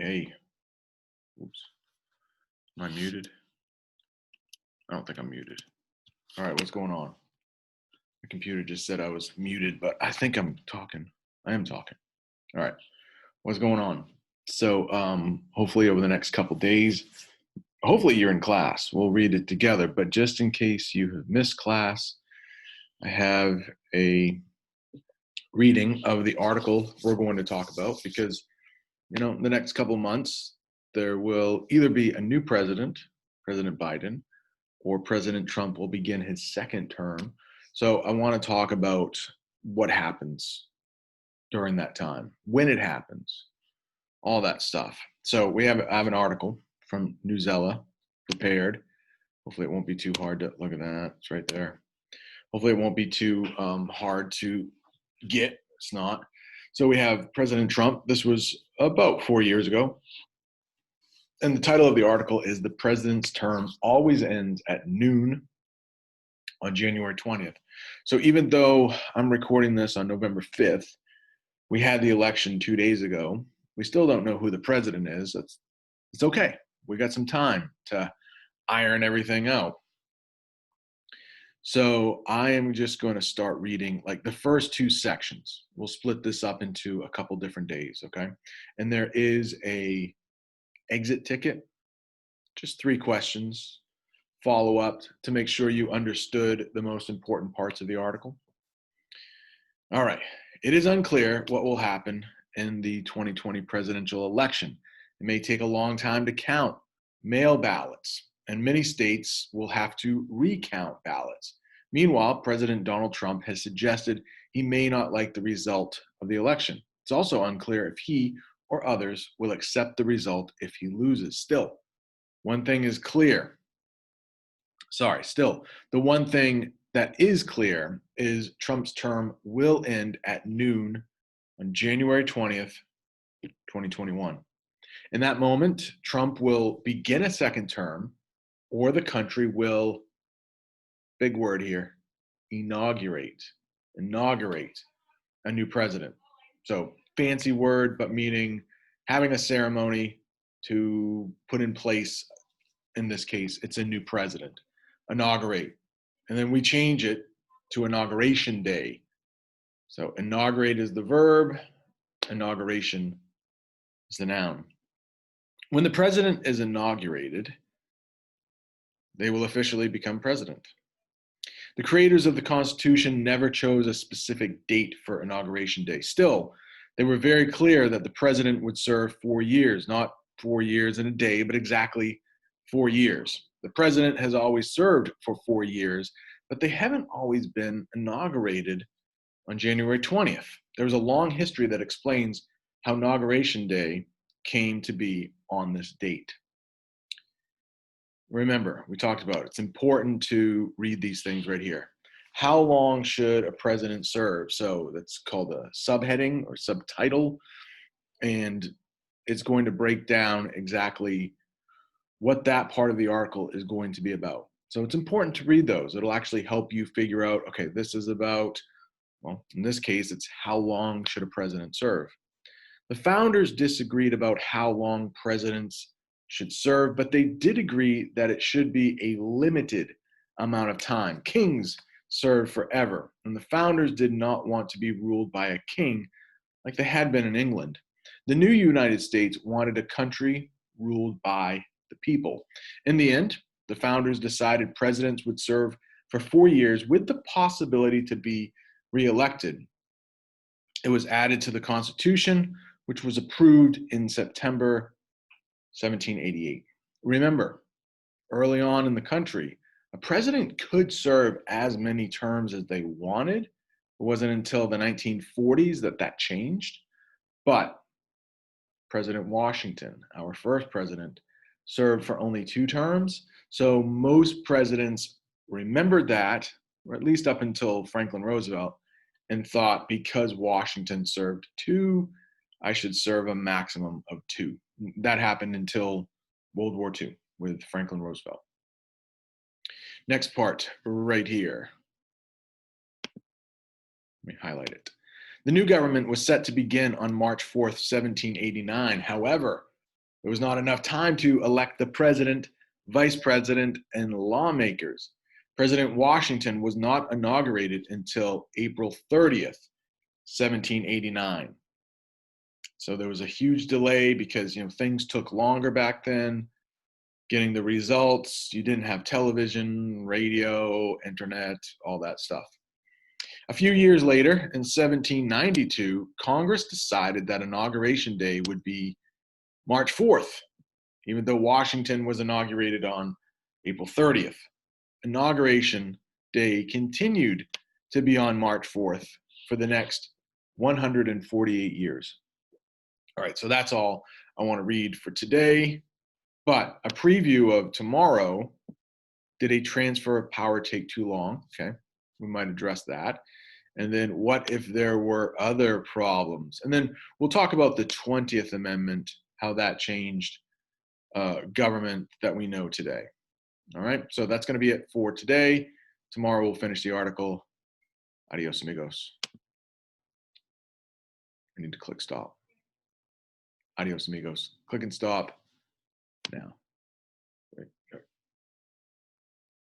Hey. Oops. Am I muted? I don't think I'm muted. All right, what's going on? My computer just said I was muted, but I think I'm talking. I am talking. All right, what's going on? So, hopefully over the next couple days, hopefully you're in class. We'll read it together, but just in case you have missed class, I have a reading of the article we're going to talk about because, in the next couple months, there will either be a new president, President Biden, or President Trump will begin his second term. So I want to talk about what happens during that time, when it happens, all that stuff. So I have an article from Newsella prepared. Hopefully it won't be too hard to look at that. It's right there. Hopefully it won't be too hard to get. It's not. So we have President Trump. This was about 4 years ago. And the title of the article is "The President's Term Always Ends at Noon on January 20th. So even though I'm recording this on November 5th, we had the election 2 days ago. We still don't know who the president is. It's okay. We got some time to iron everything out. So I am just going to start reading like the first two sections. We'll split this up into a couple different days, okay? And there is a exit ticket, just 3 questions, follow up to make sure you understood the most important parts of the article. All right. It is unclear what will happen in the 2020 presidential election. It may take a long time to count mail ballots, and many states will have to recount ballots. Meanwhile, President Donald Trump has suggested he may not like the result of the election. It's also unclear if he or others will accept the result if he loses. Still, one thing is clear. The one thing that is clear is Trump's term will end at noon on January 20th, 2021. In that moment, Trump will begin a second term, or the country will, big word here, inaugurate a new president. So fancy word, but meaning having a ceremony to put in place, in this case, it's a new president. Inaugurate. And then we change it to inauguration day. So inaugurate is the verb, inauguration is the noun. When the president is inaugurated, they will officially become president. The creators of the Constitution never chose a specific date for inauguration day. Still, they were very clear that the president would serve 4 years, not 4 years and a day, but exactly 4 years. The president has always served for 4 years, but they haven't always been inaugurated on January 20th. There's a long history that explains how Inauguration Day came to be on this date. Remember, we talked about it's important to read these things right here. How long should a president serve? So that's called a subheading or subtitle, and it's going to break down exactly what that part of the article is going to be about. So it's important to read those. It'll actually help you figure out, okay, this is about, well, in this case, it's how long should a president serve? The founders disagreed about how long presidents should serve, but they did agree that it should be a limited amount of time. Kings served forever, and the founders did not want to be ruled by a king like they had been in England. The new United States wanted a country ruled by the people. In the end, the founders decided presidents would serve for 4 years with the possibility to be reelected. It was added to the Constitution, which was approved in September 1788. Remember, early on in the country, a president could serve as many terms as they wanted. It wasn't until the 1940s that changed. But President Washington, our first president, served for only 2 terms. So most presidents remembered that, or at least up until Franklin Roosevelt, and thought because Washington served 2, I should serve a maximum of 2. That happened until World War II with Franklin Roosevelt. Next part, right here. Let me highlight it. The new government was set to begin on March 4th, 1789. However, There was not enough time to elect the president, vice president, and lawmakers. President Washington was not inaugurated until April 30th, 1789. So there was a huge delay because things took longer back then. Getting the results, you didn't have television, radio, internet, all that stuff. A few years later, in 1792, Congress decided that Inauguration Day would be March 4th, even though Washington was inaugurated on April 30th. Inauguration Day continued to be on March 4th for the next 148 years. All right, so that's all I want to read for today. But a preview of tomorrow: did a transfer of power take too long? Okay, we might address that. And then what if there were other problems? And then we'll talk about the 20th Amendment, how that changed government that we know today. All right, so that's going to be it for today. Tomorrow we'll finish the article. Adios, amigos. I need to click stop. Adios, amigos. Click and stop now.